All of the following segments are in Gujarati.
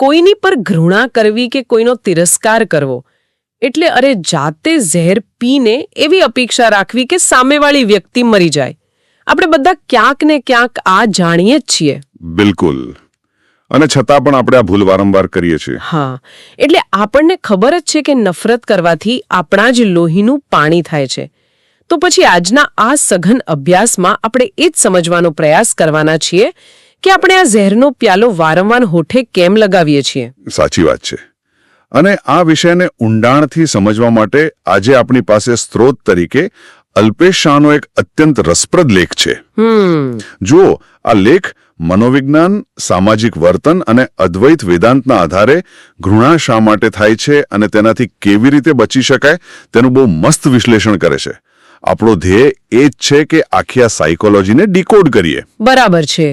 કોઈની પર ઘૃણા કરવી કે કોઈનો તિરસ્કાર કરવો એટલે અરે જાતે ઝેર પીને એવી અપેક્ષા રાખવી કે સામેવાળી વ્યક્તિ મરી જાય. આપણે બધા ક્યાંક ને ક્યાંક આ જાણીએ જ છીએ. બિલકુલ. અને છતાં પણ આપણે આ ભૂલ વારંવાર કરીએ છીએ. હા, એટલે આપણને ખબર જ છે કે નફરત કરવાથી આપણા જ લોહીનું પાણી થાય છે. તો પછી આજના આ સઘન અભ્યાસમાં આપણે એ જ સમજવાનો પ્રયાસ કરવાના છીએ કે આપણે આ ઝેરનો પ્યાલો વારંવાર હોઠે કેમ લગાવીએ છીએ. સાચી વાત છે. અને આ વિષયને ઊંડાણથી સમજવા માટે આજે આપણી પાસે સ્ત્રોત તરીકે અલ્પેશ શાહનો એક અત્યંત રસપ્રદ લેખ છે. જુઓ, આ લેખ મનોવિજ્ઞાન, સામાજિક વર્તન અને અદ્વૈત વેદાંતના આધારે ઘૃણા શા માટે થાય છે અને તેનાથી કેવી રીતે બચી શકાય તેનું બહુ મસ્ત વિશ્લેષણ કરે છે. આપણો ધ્યેય એ જ છે કે આખી આ સાયકોલોજીને ડીકોડ કરીએ. બરાબર છે.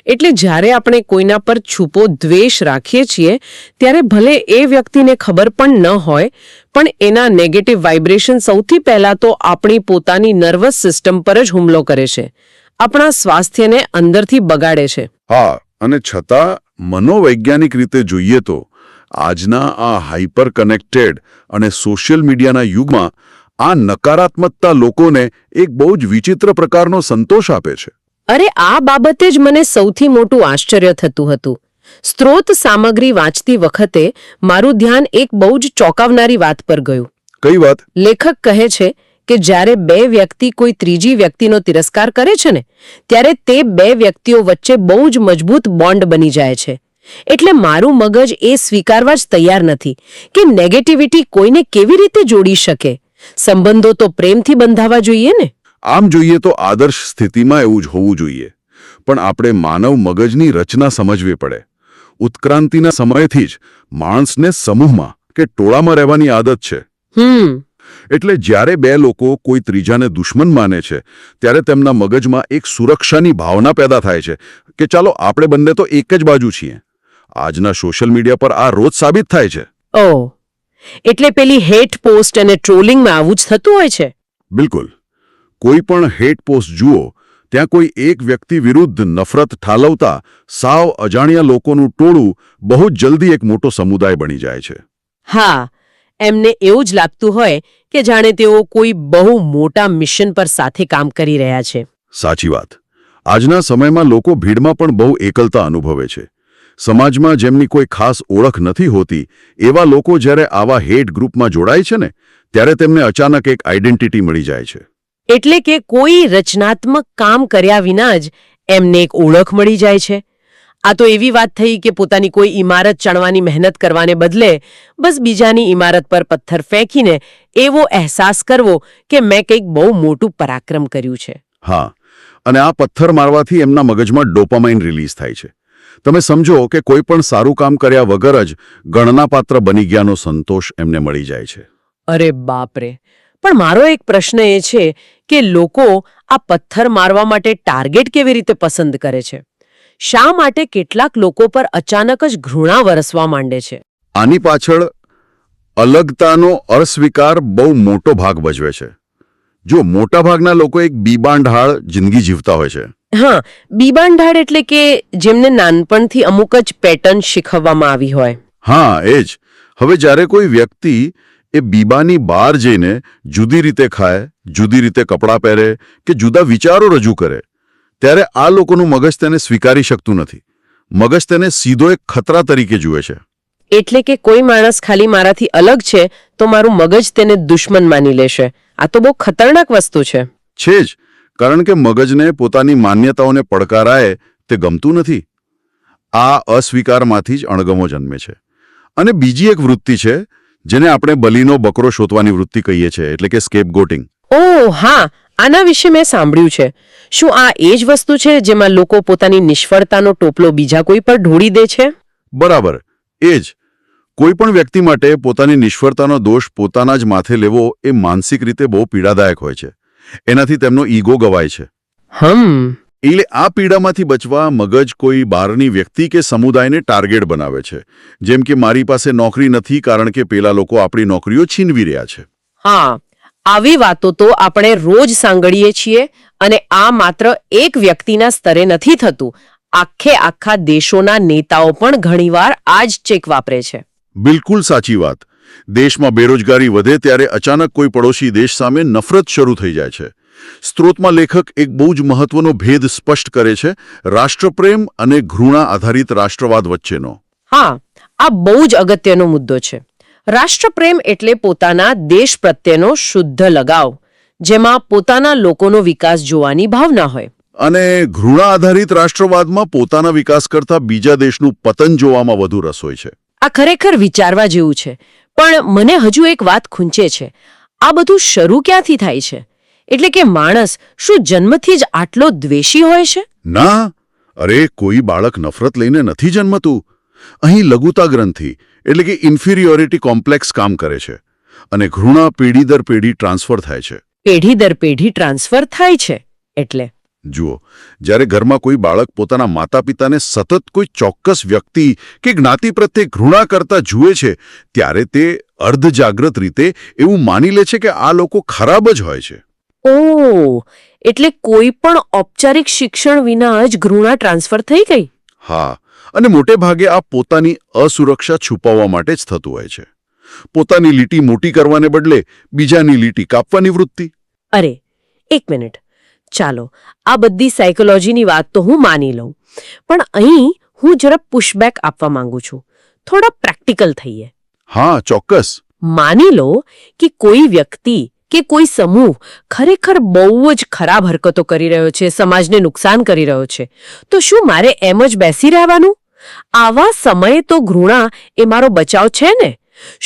એટલે જ્યારે આપણે કોઈના પર છૂપો દ્વેષ રાખીએ છીએ ત્યારે ભલે એ વ્યક્તિને ખબર પણ ન હોય, પણ એના નેગેટિવ વાઇબ્રેશન સૌથી પહેલા તો આપણી પોતાની નર્વસ સિસ્ટમ પર જ હુમલો કરે છે, આપણા સ્વાસ્થ્યને અંદરથી બગાડે છે. હા, અને છતાં મનોવૈજ્ઞાનિક રીતે જોઈએ તો આજના આ હાઈપર કનેક્ટેડ અને સોશિયલ મીડિયાના યુગમાં આ નકારાત્મકતા લોકોને એક બહુ જ વિચિત્ર પ્રકારનો સંતોષ આપે છે. અરે, આ બાબતે જ મને સૌથી મોટું આશ્ચર્ય થતું હતું. સ્ત્રોત સામગ્રી વાંચતી વખતે મારું ધ્યાન એક બહુ જ ચોંકાવનારી વાત પર ગયું. કઈ વાત? લેખક કહે છે કે જ્યારે બે વ્યક્તિ કોઈ ત્રીજી વ્યક્તિનો તિરસ્કાર કરે છે ને, ત્યારે તે બે વ્યક્તિઓ વચ્ચે બહુ જ મજબૂત બોન્ડ બની જાય છે. એટલે મારું મગજ એ સ્વીકારવા જ તૈયાર નથી કે નેગેટિવિટી કોઈને કેવી રીતે જોડી શકે. સંબંધો તો પ્રેમથી બંધાવા જોઈએ ને. આમ જોઈએ તો આદર્શ સ્થિતિમાં એવું જ હોવું જોઈએ, પણ આપણે માનવ મગજની રચના સમજવી પડે. ઉત્ક્રાંતિના સમયથી જ માણસને સમૂહમાં કે ટોળામાં રહેવાની આદત છે. એટલે જ્યારે બે લોકો કોઈ ત્રીજાને દુશ્મન માને છે ત્યારે તેમના મગજમાં એક સુરક્ષાની ભાવના પેદા થાય છે કે ચાલો આપણે બંને તો એક જ બાજુ છીએ. આજના સોશિયલ મીડિયા પર આ રોજ સાબિત થાય છે. ઓહ, એટલે પેલી હેટ પોસ્ટ અને ટ્રોલિંગમાં આવું જ થતું હોય છે. બિલકુલ. કોઈ પણ હેટ પોસ્ટ જુઓ, ત્યાં કોઈ એક વ્યક્તિ વિરુદ્ધ નફરત ઠાલવતા સાવ અજાણ્યા લોકોનું ટોળું બહુ જ જલ્દી એક મોટો સમુદાય બની જાય છે. હા, એમને એવું જ લાગતું હોય કે જાણે તેઓ કોઈ બહુ મોટા મિશન પર સાથે કામ કરી રહ્યા છે. સાચી વાત. આજના સમયમાં લોકો ભીડમાં પણ બહુ એકલતા અનુભવે છે. સમાજમાં જેમની કોઈ ખાસ ઓળખ નથી હોતી એવા લોકો જ્યારે આવા હેટ ગ્રુપમાં જોડાય છે ને, ત્યારે તેમને અચાનક એક આઈડેન્ટિટી મળી જાય છે. એટલે કે કોઈ રચનાત્મક કામ કર્યા વિના જ એમને એક ઓળખ મળી જાય છે. આ તો એવી વાત થઈ કે પોતાની કોઈ ઇમારત ચણવાની મહેનત કરવાને બદલે બસ બીજાની ઇમારત પર પથ્થર ફેંકીને એવો અહેસાસ કરવો કે મેં કંઈક બહુ મોટું પરાક્રમ કર્યું છે. હા, અને આ પથ્થર મારવાથી એમના મગજમાં ડોપામાઇન રિલીઝ થાય છે. તમે સમજો કે કોઈ પણ સારું કામ કર્યા વગર જ ગણનાપાત્ર બની ગયાનો સંતોષ એમને મળી જાય છે. અરે બાપરે! પણ મારો એક પ્રશ્ન એ છે કે લોકો આ પથ્થર મારવા માટે ટાર્ગેટ કેવી રીતે પસંદ કરે છે? શા માટે કેટલાક લોકો પર અચાનક જ ઘૃણા વરસવા માંડે છે? આની પાછળ અલગતાનો અસ્વીકાર બહુ મોટો ભાગ ભજવે છે. જો મોટાભાગના લોકો એક બીબાંઢાળ જિંદગી જીવતા હોય છે. હા, બીબાંઢાળ એટલે કે જેમને નાનપણથી અમુક જ પેટર્ન શીખવવામાં આવી હોય. હા, એ જ. હવે જ્યારે કોઈ વ્યક્તિ એ બીબાની બહાર જઈને જુદી રીતે ખાય, જુદી રીતે કપડાં પહેરે કે જુદા વિચારો રજૂ કરે, ત્યારે આ લોકોનું મગજ તેને સ્વીકારી શકતું નથી. મગજ તેને સીધો એક ખતરા તરીકે જુએ છે. એટલે કે કોઈ માણસ ખાલી મારાથી અલગ છે તો મારું મગજ તેને દુશ્મન માની લેશે. આ તો બહુ ખતરનાક વસ્તુ છે. છે જ, કારણ કે મગજને પોતાની માન્યતાઓને પડકારાય તે ગમતું નથી. આ અસ્વીકારમાંથી જ અણગમો જન્મે છે. અને બીજી એક વૃત્તિ છે જેને આપણે બલીનો બકરો શોધવાની વૃત્તિ કહીએ છીએ, એટલે કે સ્કેપગોટિંગ. ઓહ હા, આના વિશે મેં સાંભળ્યું છે. શું આ એ જ વસ્તુ છે જેમાં લોકો પોતાની નિષ્ફળતાનો ટોપલો બીજા કોઈ પર ઢોળી દે છે? બરાબર, એ જ. કોઈ પણ વ્યક્તિ માટે પોતાની નિષ્ફળતાનો દોષ પોતાના જ માથે લેવો એ માનસિક રીતે બહુ પીડાદાયક હોય છે. એનાથી તેમનો ઈગો ગવાય છે. એટલે આ પીડામાંથી બચવા મગજ કોઈ બહારની વ્યક્તિ કે સમુદાયને ટાર્ગેટ બનાવે છે. જેમ કે મારી પાસે નોકરી નથી કારણ કે પેલા લોકો આપણી નોકરીઓ છીનવી રહ્યા છે. હા, આવી વાતો તો આપણે રોજ સાંભળીએ છીએ અને આ માત્ર એક વ્યક્તિના સ્તરે નથી થતું. આખા દેશોના નેતાઓ પણ ઘણીવાર આ જ ચેક વાપરે છે. બિલકુલ સાચી વાત. દેશમાં બેરોજગારી વધે ત્યારે અચાનક કોઈ પડોશી દેશ સામે નફરત શરૂ થઈ જાય છે. સ્ત્રોતમાં લેખક એક બહુ જ મહત્વનો ભેદ સ્પષ્ટ કરે છે, રાષ્ટ્રપ્રેમ અને ઘૃણા આધારિત રાષ્ટ્રવાદ વચ્ચેનો. હા, આ બહુ જ અગત્યનો મુદ્દો છે. રાષ્ટ્રપ્રેમ એટલે પોતાના દેશ પ્રત્યેનો શુદ્ધ લગાવ, જેમાં પોતાના લોકોનો વિકાસ જોવાની ભાવના હોય. અને ઘૃણા આધારિત રાષ્ટ્રવાદમાં પોતાના વિકાસ કરતા બીજા દેશનું પતન જોવામાં વધુ રસ હોય છે. આ ખરેખર વિચારવા જેવું છે. પણ મને હજુ એક વાત ખૂંચે છે. આ બધું શરૂ ક્યાંથી થાય છે? એટલે કે માણસ શું જન્મથી જ આટલો દ્વેષી હોય છે? ના, અરે કોઈ બાળક નફરત લઈને નથી જન્મતું. અહીં લઘુતા ગ્રંથિ એટલે કે ઇન્ફિરિયોરિટી કોમ્પ્લેક્સ કામ કરે છે અને ઘૃણા પેઢી દર પેઢી ટ્રાન્સફર થાય છે. પેઢી દર પેઢી ટ્રાન્સફર થાય છે એટલે? જુઓ, જ્યારે ઘરમાં કોઈ બાળક પોતાના માતા પિતાને સતત કોઈ ચોક્કસ વ્યક્તિ કે જ્ઞાતિ પ્રત્યે ઘૃણા કરતા જુએ છે, ત્યારે તે અર્ધજાગ્રત રીતે એવું માની લે છે કે આ લોકો ખરાબ જ હોય છે. ઓહ, એટલે કોઈ પણ ઔપચારિક શિક્ષણ વિના જ ઘૃણા ટ્રાન્સફર થઈ ગઈ? હા, અને મોટે ભાગે આ પોતાની અસુરક્ષા છુપાવવા માટે જ થતું હોય છે. પોતાની લીટી મોટી કરવાને બદલે બીજાની લીટી કાપવાની વૃત્તિ. અરે, એક મિનિટ. ચાલો, આ બધી સાયકોલોજીની વાત તો હું માની લઉં, પણ અહીં હું જરા પુશબેક આપવા માંગુ છું. થોડા પ્રેક્ટિકલ થઈએ. હા, ચોક્કસ. માની લો કે કોઈ વ્યક્તિ કે કોઈ સમૂહ ખરેખર બહુ જ ખરાબ હરકતો કરી રહ્યો છે, સમાજને નુકસાન કરી રહ્યો છે, તો શું મારે એમ જ બેસી રહેવાનું? આવા સમયે તો ઘૃણા એ મારો બચાવ છે ને?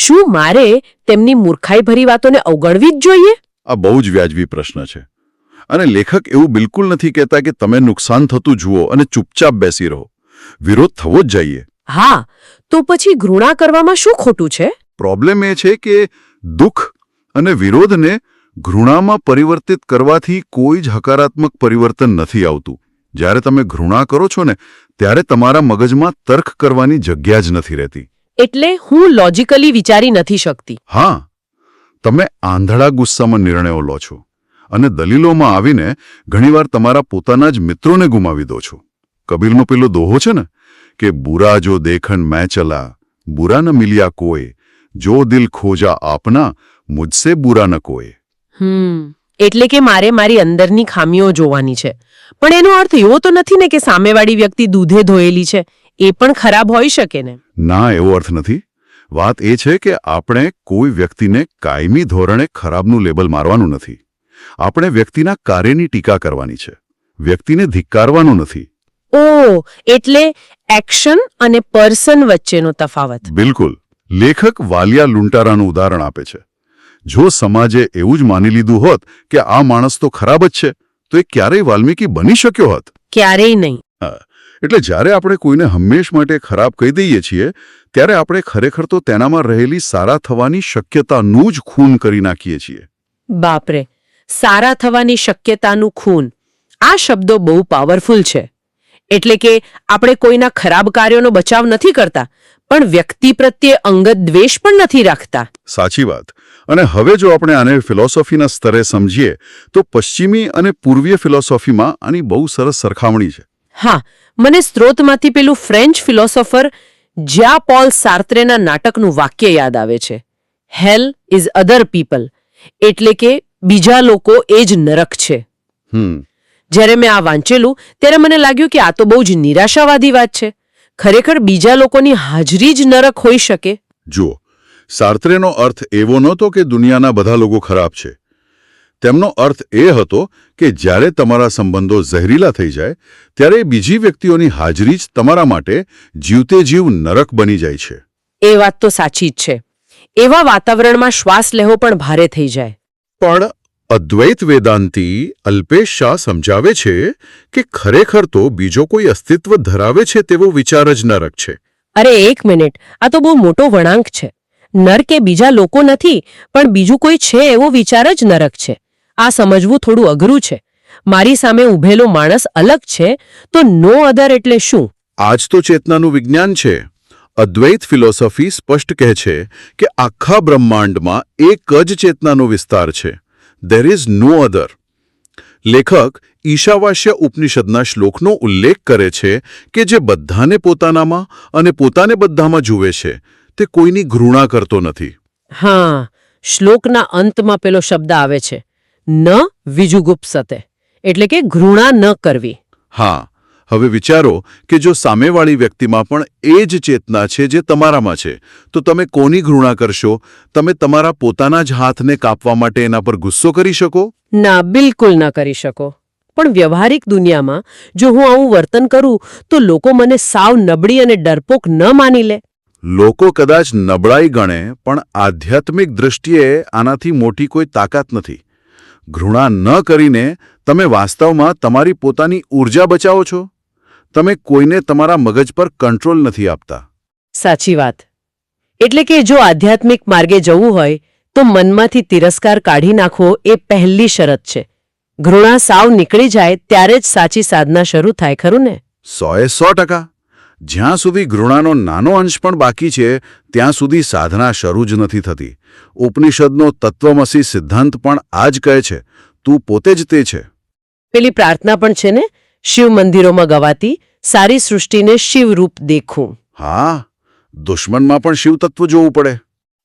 શું મારે તેમની મૂર્ખાઈભરી વાતોને અવગણવી જ જોઈએ? આ બહુ જ વ્યાજબી પ્રશ્ન છે. અને લેખક એવું બિલકુલ નથી કહેતા કે તમે નુકસાન થતું જુઓ અને ચૂપચાપ બેસી રહો. વિરોધ થવો જ જોઈએ. હા, તો પછી ઘૃણા કરવામાં શું ખોટું છે? પ્રોબ્લેમ એ છે કે દુઃખ અને વિરોધને ઘૃણામાં પરિવર્તિત કરવાથી કોઈ જ હકારાત્મક પરિવર્તન નથી આવતું. જ્યારે તમે ઘૃણા કરો છો ને, ત્યારે તમારા મગજમાં તર્ક કરવાની જગ્યા જ નથી રહેતી. એટલે હું લોજિકલી વિચારી નથી શકતી. હા, તમે આંધળા ગુસ્સામાં નિર્ણયો લો છો અને દલીલોમાં આવીને ઘણીવાર તમારા પોતાના જ મિત્રોને ગુમાવી દો છો. કબીરનો પેલો દોહો છે ને કે બુરા જો દેખન મેં ચલા, બુરા ન મિલ્યા કોઈ, જો દિલ ખોજા આપના, મુજસે બુરા ન કોઈ. એટલે કે મારે મારી અંદરની ખામીઓ જોવાની છે. પણ એનો અર્થ એવો તો નથી ને કે સામેવાળી વ્યક્તિ દૂધે ધોયેલી છે. એ પણ ખરાબ હોઈ શકે ને? ના, એવો અર્થ નથી. વાત એ છે કે આપણે કોઈ વ્યક્તિને કાયમી ધોરણે ખરાબનું લેબલ મારવાનું નથી. આપણે વ્યક્તિના કાર્યની ટીકા કરવાની છે, વ્યક્તિને ધિક્કારવાનું નથી. ઓહ, એટલે એક્શન અને પર્સન વચ્ચેનો તફાવત. બિલકુલ. લેખક વાલિયા લુંટારાનું ઉદાહરણ આપે છે. જો સમાજે એવું જ માની લીધું હોત કે આ માણસ તો ખરાબ જ છે, તો એ ક્યારેય વાલ્મીકી બની શક્યો હોત? ક્યારેય નહીં. એટલે જ્યારે આપણે કોઈને હંમેશ માટે ખરાબ કહી દઈએ છીએ, ત્યારે આપણે ખરેખર તો તેનામાં રહેલી સારા થવાની શક્યતાનું જ ખૂન કરી નાખીએ છીએ. બાપરે, સારા થવાની શક્યતાનું ખૂન. આ શબ્દો બહુ પાવરફુલ છે. એટલે કે આપણે કોઈના ખરાબ કાર્યોનો બચાવ નથી કરતા, પણ વ્યક્તિ પ્રત્યે અંગત દ્વેષ પણ નથી રાખતા. સાચી વાત. અને હવે જો આપણે આને ફિલોસોફીના સ્તરે સમજીએ, તો પશ્ચિમી અને પૂર્વીય ફિલોસોફીમાં આની બહુ સરસ સરખામણી છે. હા, મને સ્ત્રોતમાંથી પેલું ફ્રેન્ચ ફિલોસોફર જ્યાં પોલ સાર્ત્રેના નાટકનું વાક્ય યાદ આવે છે. હેલ ઇઝ અધર પીપલ. એટલે કે બીજા લોકો એ જ નરક છે. જ્યારે મેં આ વાંચેલું ત્યારે મને લાગ્યું કે આ તો બહુ જ નિરાશાવાદી વાત છે. ખરેખર બીજા લોકોની હાજરી જ નરક હોઈ શકે? જુઓ, સાર્ત્રેનો અર્થ એવો નહોતો કે દુનિયાના બધા લોકો ખરાબ છે. તેમનો અર્થ એ હતો કે જ્યારે તમારા સંબંધો ઝહેરીલા થઈ જાય, ત્યારે બીજી વ્યક્તિઓની હાજરી જ તમારા માટે જીવતે જીવ નરક બની જાય છે. એ વાત તો સાચી જ છે. એવા વાતાવરણમાં શ્વાસ લેવો પણ ભારે થઈ જાય. પણ અદ્વૈત વેદાંતી અલ્પેશ શાહ સમજાવે છે કે ખરેખર તો બીજો કોઈ અસ્તિત્વ ધરાવે છે તેવો વિચાર જ નરક છે. અરે એક મિનિટ, આ તો બહુ મોટો વળાંક છે. નરક એ બીજા લોકો નથી, પણ બીજું કોઈ છે એવો વિચાર જ નરક છે. આ સમજવું થોડું અઘરું છે. મારી સામે ઊભેલો માણસ અલગ છે, તો નો અધર એટલે શું? આ જ તો ચેતનાનું વિજ્ઞાન છે. અદ્વૈત ફિલોસોફી સ્પષ્ટ કહે છે કે આખા બ્રહ્માંડમાં એક જ ચેતનાનો વિસ્તાર છે. There is no other. લેખક ઈશાવાસ્ય ઉપનિષદના શ્લોકનો ઉલ્લેખ કરે છે કે જે બધાને પોતાનામાં અને પોતાને બધામાં જુએ છે તે કોઈની ઘૃણા કરતો નથી. હા, શ્લોકના અંતમાં પેલો શબ્દ આવે છે, ન વિજુગુપ્સતે, એટલે કે ઘૃણા ન કરવી. હા, હવે વિચારો કે જો સામેવાળી વ્યક્તિમાં પણ એ જ ચેતના છે જે તમારામાં છે, તો તમે કોની ઘૃણા કરશો? તમે તમારા પોતાના જ હાથને કાપવા માટે એના પર ગુસ્સો કરી શકો? ના, બિલકુલ ન કરી શકો. પણ વ્યવહારિક દુનિયામાં જો હું આવું વર્તન કરું તો લોકો મને સાવ નબળી અને ડરપોક ન માની લે. લોકો કદાચ નબળાઈ ગણે, પણ આધ્યાત્મિક દૃષ્ટિએ આનાથી મોટી કોઈ તાકાત નથી. ઘૃણા ન કરીને તમે વાસ્તવમાં તમારી પોતાની ઊર્જા બચાવો છો. તમે કોઈને તમારા મગજ પર કંટ્રોલ નથી આપતા. સાચી વાત. એટલે કે જો આધ્યાત્મિક માર્ગે જવું હોય તો મનમાંથી તિરસ્કાર કાઢી નાખવો એ પહેલી શરત છે. ઘૃણા સાવ નીકળી જાય ત્યારે જ સાચી સાધના શરૂ થાય, ખરું ને? 100%. જ્યાં સુધી ઘૃણાનો નાનો અંશ પણ બાકી છે ત્યાં સુધી સાધના શરૂ જ નથી થતી. ઉપનિષદનો તત્વમસી સિદ્ધાંત પણ આ જ કહે છે, તું પોતે જ તે છે. પેલી પ્રાર્થના પણ છે ને, શિવ મંદિરોમાં ગવાતી, સારી સૃષ્ટિને શિવરૂપ દેખું. હા, દુશ્મનમાં પણ શિવતત્વ જોવું પડે.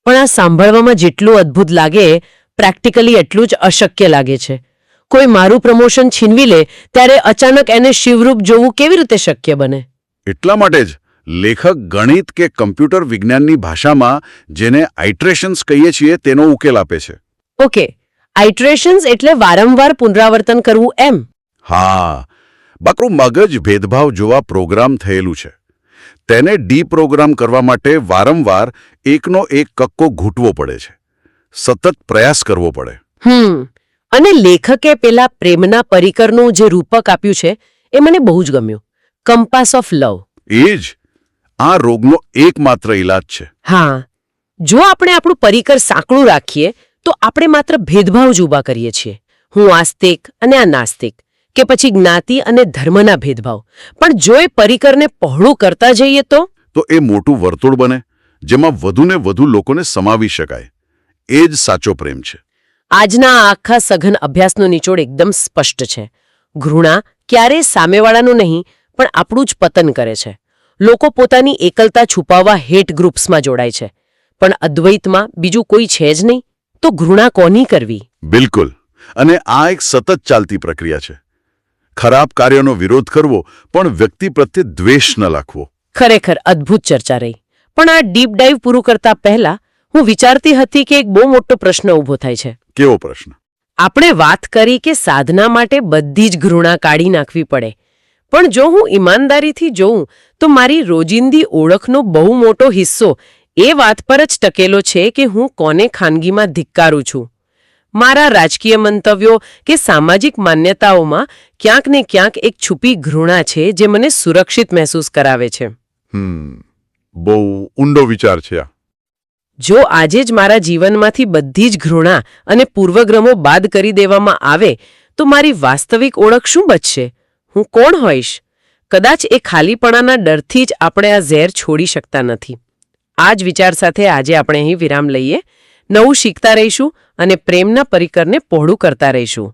પણ આ સાંભળવામાં જેટલું અદ્ભુત લાગે, પ્રેક્ટિકલી એટલું જ અશક્ય લાગે છે. કોઈ મારું પ્રમોશન છીનવી લે ત્યારે અચાનક એને શિવરૂપ જોવું કેવી રીતે શક્ય બને? એટલા માટે જ લેખક ગણિત કે કમ્પ્યુટર વિજ્ઞાનની ભાષામાં જેને આઇટરેશન્સ કહીએ છીએ તેનો ઉકેલ આપે છે. ઓકે, આઇટરેશન્સ એટલે વારંવાર પુનરાવર્તન કરવું એમ? હા, બાકરું મગજ ભેદભાવ જોવા પ્રોગ્રામ થયેલું છે. તેને ડીપ્રોગ્રામ કરવા માટે વારંવાર એકનો એક કક્કો ઘૂંટવો પડે છે. સતત પ્રયાસ કરવો પડે. અને લેખકે પેલા પ્રેમના પરિકરનું જે રૂપક આપ્યું છે એ મને બહુ જ ગમ્યું. કમ્પાસ ઓફ લવ. એ જ આ રોગનો એકમાત્ર ઈલાજ છે. હા, જો આપણે આપણું પરિકર સાંકડું રાખીએ તો આપણે માત્ર ભેદભાવ જ ઊભા કરીએ છીએ. હું આસ્તિક અને આ નાસ્તિક, કે પછી જ્ઞાતિ અને ધર્મના ભેદભાવ. પણ જો એ પરિકરને પહોળું કરતા જઈએ તો એ મોટું વર્તુળ બને જેમાં વધુને વધુ લોકોને સમાવી શકાય. એ જ સાચો પ્રેમ છે. આજના આ આખા સઘન અભ્યાસનો નિચોડ એકદમ સ્પષ્ટ છે. ઘૃણા ક્યારેય સામેવાળાનું નહીં પણ આપણું જ પતન કરે છે. લોકો પોતાની એકલતા છુપાવવા હેટ ગ્રુપ્સમાં જોડાય છે, પણ અદ્વૈતમાં બીજું કોઈ છે જ નહીં, તો ઘૃણા કોની કરવી? બિલકુલ. અને આ એક સતત ચાલતી પ્રક્રિયા છે. ખરાબ કાર્યનો વિરોધ કરવો પણ વ્યક્તિ પ્રત્યે દ્વેષ ન રાખવો. ખરેખર અદ્ભુત ચર્ચા રહી. પણ આ ડીપ ડાઇવ પૂરું કરતા પહેલા હું વિચારતી હતી કે એક બહુ મોટો પ્રશ્ન ઊભો થાય છે. કેવો પ્રશ્ન? આપણે વાત કરી કે સાધના માટે બધી જ ઘૃણા કાઢી નાખવી પડે, પણ જો હું ઈમાનદારીથી જોઉં તો મારી રોજિંદી ઓળખનો બહુ મોટો હિસ્સો એ વાત પર જ ટકેલો છે કે હું કોને ખાનગીમાં ધિક્કારું છું. મારા રાજકીય મંતવ્યો કે સામાજિક માન્યતાઓમાં ક્યાંક ને ક્યાંક એક છુપી ઘૃણા છે જે મને સુરક્ષિત મહેસૂસ કરાવે છે. બહુ ઊંડો વિચાર છે આ. જો આજે જ મારા જીવનમાંથી બધી જ ઘૃણા અને પૂર્વગ્રહો બાદ કરી દેવામાં આવે તો મારી વાસ્તવિક ઓળખ શું બચશે? હું કોણ હોઈશ? કદાચ એ ખાલીપણાના ડરથી જ આપણે આ ઝેર છોડી શકતા નથી. આ જ વિચાર સાથે આજે આપણે અહીં વિરામ લઈએ. નવું શીખતા રહીશું અને પ્રેમના પરિકરને પહોળું કરતા રહીશું.